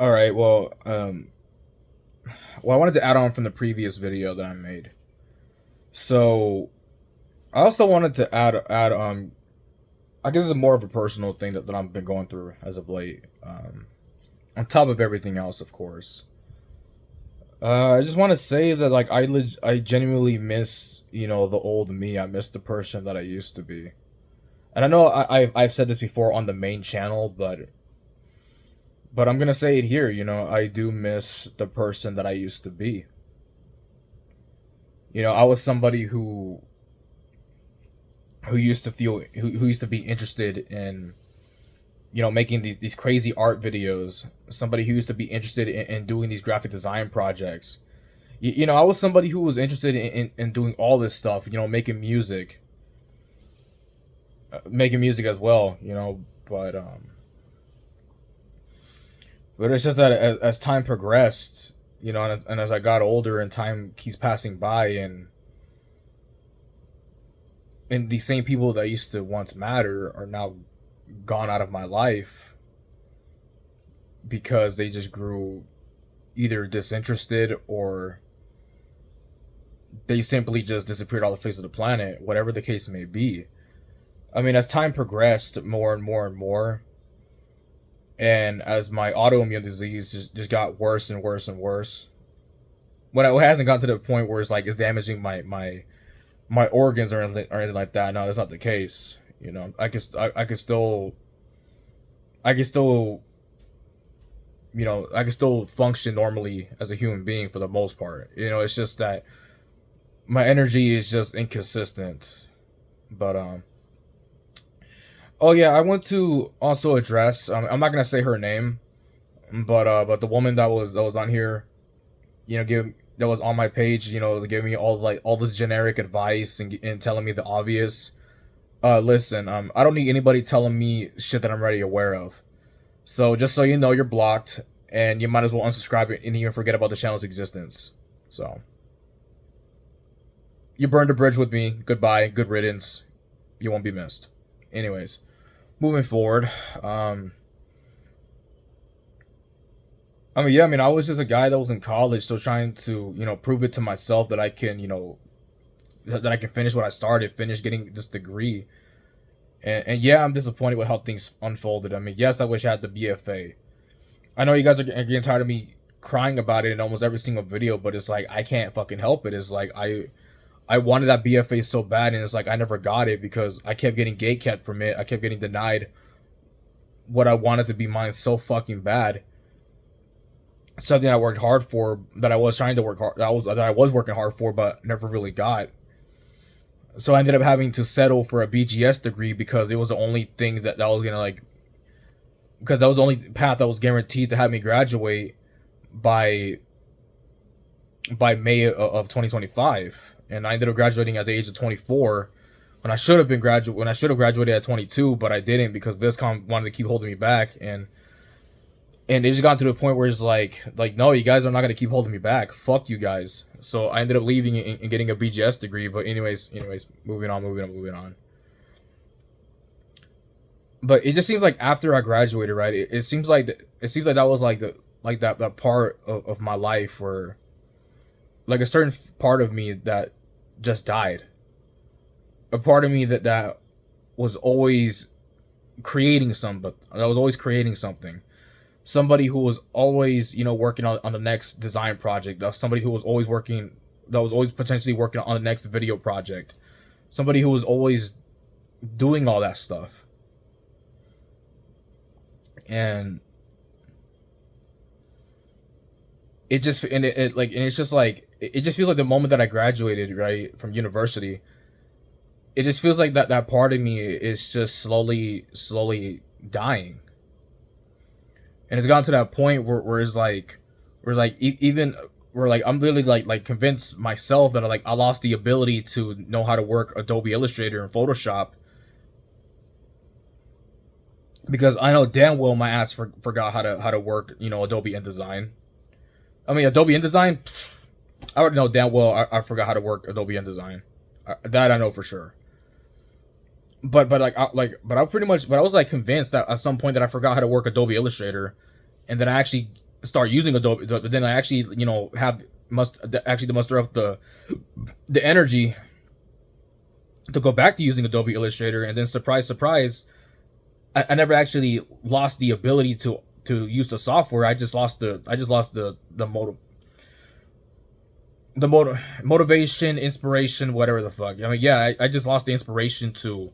All right. Well, I wanted to add on from the previous video that I made. So I also wanted to add. I guess it's more of a personal thing that I've been going through as of late. On top of everything else, of course. I just want to say that like I genuinely miss the old me. I miss the person that I used to be. And I know I've said this before on the main channel, but I'm gonna say it here. I do miss the person that I used to be. I was somebody who used to feel who used to be interested in making these crazy art videos. Somebody who used to be interested in doing these graphic design projects. I was somebody who was interested in doing all this stuff. Making music as well. But it's just that as time progressed, and as I got older and time keeps passing by, and the same people that used to once matter are now gone out of my life because they just grew either disinterested or they simply just disappeared off the face of the planet, whatever the case may be. I mean, as time progressed more and more and more, and as my autoimmune disease just got worse and worse and worse, when it hasn't gotten to the point where it's damaging my organs or anything like that. No, that's not the case. I can still I can still function normally as a human being for the most part. It's just that my energy is just inconsistent. But oh yeah, I want to also address. I'm not gonna say her name, but the woman that was on here, give that was on my page, giving me all this generic advice and telling me the obvious. Listen, I don't need anybody telling me shit that I'm already aware of. So just so you know, you're blocked, and you might as well unsubscribe and even forget about the channel's existence. So you burned a bridge with me. Goodbye. Good riddance. You won't be missed. Anyways, moving forward. I was just a guy that was in college, still trying to, prove it to myself that I can, that I can finish what I started, finish getting this degree. And yeah, I'm disappointed with how things unfolded. I mean, yes, I wish I had the BFA. I know you guys are getting tired of me crying about it in almost every single video, but it's like I can't fucking help it. It's like I wanted that BFA so bad, and it's like I never got it because I kept getting gatekept from it. I kept getting denied what I wanted to be mine so fucking bad. Something I worked hard for, that I was trying to work hard, that I was working hard for, but never really got. So I ended up having to settle for a BGS degree because it was the only thing that was gonna because that was the only path that was guaranteed to have me graduate by May of 2025, and I ended up graduating at the age of 24 when I should have graduated at 22, but I didn't because Viscom wanted to keep holding me back, and it just got to the point where it's like no, you guys are not gonna keep holding me back. Fuck you guys. So I ended up leaving and getting a BGS degree. But anyways, moving on. But it just seems like after I graduated, right? It seems like that was that part of my life where like a certain part of me that just died. A part of me that was always creating something. Somebody who was always, working on the next design project. Somebody who was always potentially working on the next video project. Somebody who was always doing all that stuff. And it just feels like the moment that I graduated, right, from university, it just feels like that part of me is just slowly dying. And it's gotten to that point where I'm literally like convinced myself that I lost the ability to know how to work Adobe Illustrator and Photoshop, because I know damn well my ass forgot how to work Adobe InDesign. I mean, Adobe InDesign, I already know damn well I forgot how to work Adobe InDesign. That I know for sure. But I was like convinced that at some point that I forgot how to work Adobe Illustrator, and then I actually start using Adobe, but then I actually, have must actually to muster up the energy to go back to using Adobe Illustrator, and then surprise, surprise, I never actually lost the ability to use the software. I just lost the motivation, inspiration, whatever the fuck. I mean, yeah, I just lost the inspiration to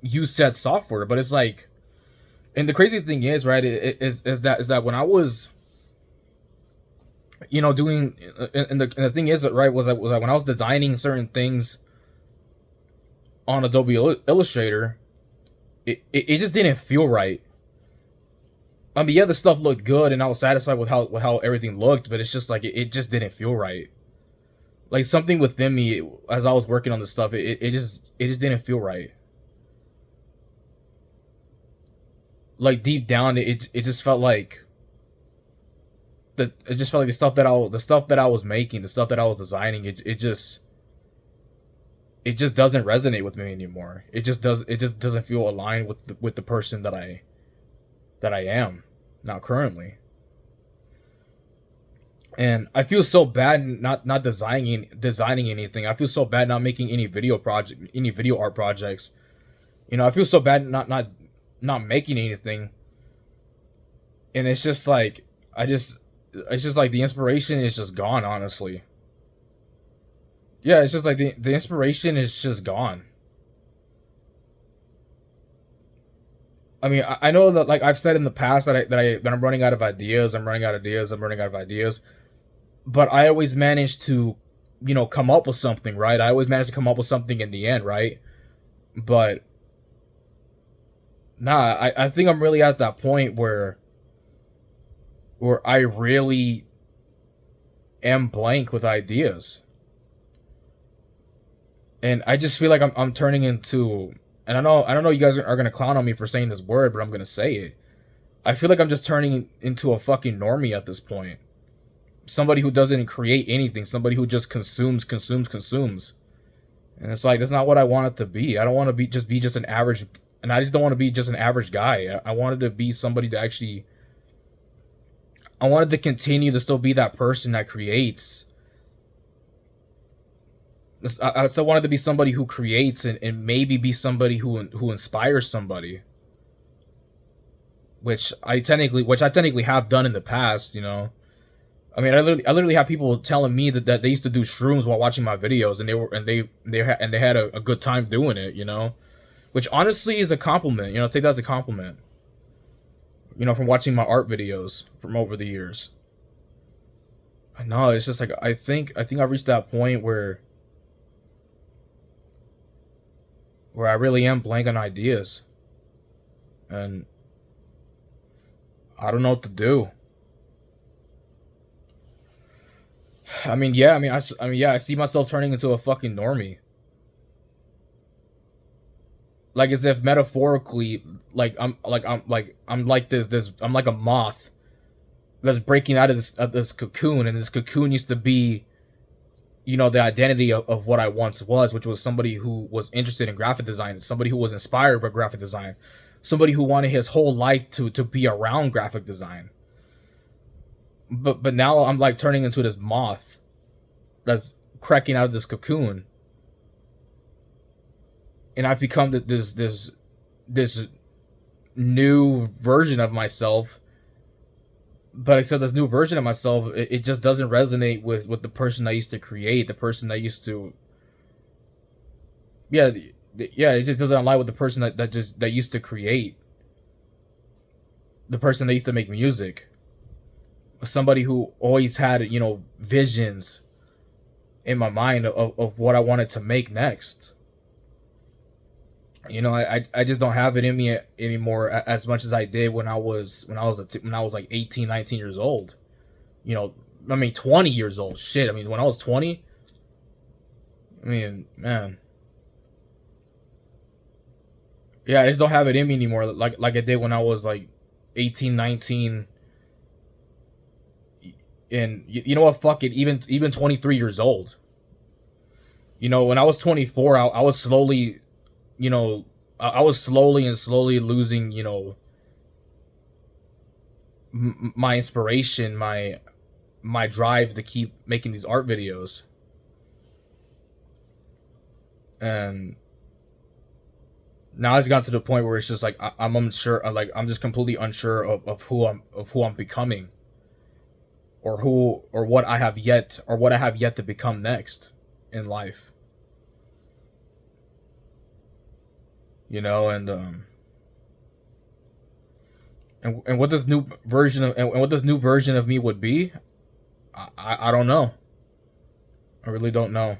use said software. But it's like, and the crazy thing is, right, is that when I was, doing, and the thing is that, right, was that when I was designing certain things on Adobe Illustrator, it just didn't feel right. I mean, yeah, the stuff looked good, and I was satisfied with how everything looked, but it's just like it just didn't feel right. Like something within me, as I was working on the stuff, it just didn't feel right. Like deep down, it just felt like the stuff that I was making, the stuff that I was designing, it just doesn't resonate with me anymore. It just doesn't feel aligned with the person that I am now currently. And I feel so bad not designing anything. I feel so bad not making any video art projects. I feel so bad not making anything. And it's just like it's just like the inspiration is just gone, honestly. Yeah, it's just like the inspiration is just gone. I mean, I know that, like I've said in the past, that I'm running out of ideas. I'm running out of ideas. I'm running out of ideas. But I always manage to, come up with something, right? I always manage to come up with something in the end, right? But nah, I think I'm really at that point where I really am blank with ideas, and I just feel like I'm turning into. And I don't know you guys are gonna clown on me for saying this word, but I'm gonna say it. I feel like I'm just turning into a fucking normie at this point. Somebody who doesn't create anything, somebody who just consumes, consumes, consumes. And it's like that's not what I want it to be. I don't want to be just an average, and I just don't want to be just an average guy. I wanted to be somebody to actually. I wanted to continue to still be that person that creates. I still wanted to be somebody who creates, and maybe be somebody who inspires somebody, which I technically have done in the past. I mean, I literally have people telling me that they used to do shrooms while watching my videos, and they had a good time doing it. Which honestly is a compliment. Take that as a compliment. From watching my art videos from over the years. But no, it's just like I think I've reached that point where I really am blank on ideas, and I don't know what to do. I mean, yeah, I see myself turning into a fucking normie. Like as if metaphorically, I'm like this I'm like a moth that's breaking out of this cocoon, and this cocoon used to be, the identity of what I once was, which was somebody who was interested in graphic design, somebody who was inspired by graphic design, somebody who wanted his whole life to be around graphic design. But now I'm like turning into this moth that's cracking out of this cocoon, and I've become this new version of myself. But except this new version of myself, it just doesn't resonate with the person I used to create, the person I used to. Yeah, yeah, it just doesn't align with the person that used to create, the person that used to make music, somebody who always had visions in my mind of what I wanted to make next. I just don't have it in me anymore as much as I did when I was like 18, 19 years old. You know, I mean 20 years old. Shit. I mean when I was 20, I mean, man. Yeah, I just don't have it in me anymore like I did when I was like 18, 19, and you know what, fuck it, even 23 years old. When I was 24, I was slowly, you know, I was slowly and slowly losing, my inspiration, my drive to keep making these art videos. And now it's gotten to the point where it's just like I'm unsure. I'm just completely unsure of who I'm becoming, or who or what I have yet to become next in life. And what this new version of and what this new version of me would be, I don't know. I really don't know.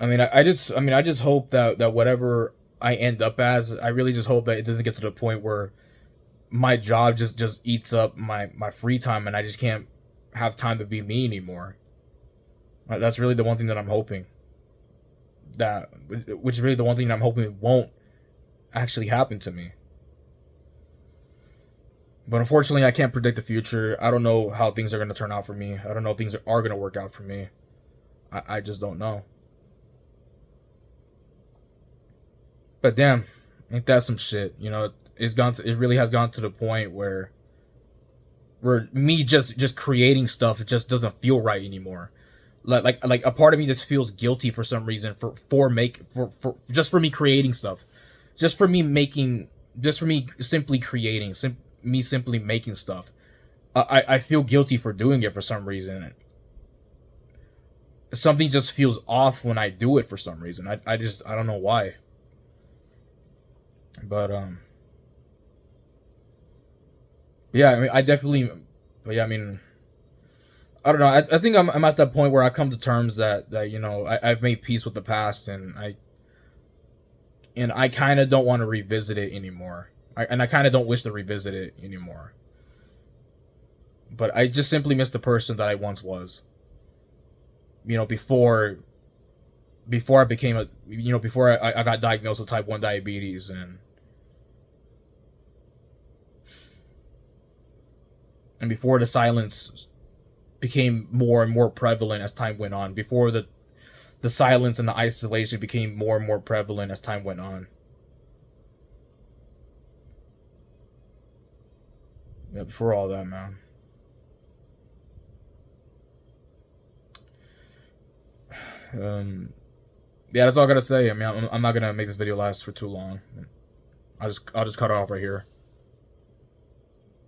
I just hope that whatever I end up as, I really just hope that it doesn't get to the point where my job just eats up my free time and I just can't have time to be me anymore. That's really the one thing that I'm hoping. That which is really the one thing that I'm hoping won't actually happen to me. But unfortunately, I can't predict the future. I don't know how things are going to turn out for me. I don't know if things are going to work out for me. I just don't know. But damn, ain't that some shit? It really has gone to the point where me just creating stuff, it just doesn't feel right anymore. Like a part of me just feels guilty for some reason for just for me creating stuff, just for me making, just for me simply creating, me simply making stuff. I feel guilty for doing it for some reason. Something just feels off when I do it for some reason. I don't know why. But yeah, I mean, I definitely, but yeah, I mean, I don't know. I think I'm at that point where I come to terms that I've made peace with the past, and I kind of don't want to revisit it anymore. And I kind of don't wish to revisit it anymore. But I just simply miss the person that I once was. Before I became before I got diagnosed with type 1 diabetes, and before the silence became more and more prevalent as time went on. Before the silence and the isolation became more and more prevalent as time went on. Yeah, before all that, man. Um, yeah, that's all I gotta say. I mean, I'm not gonna make this video last for too long. I'll just cut it off right here.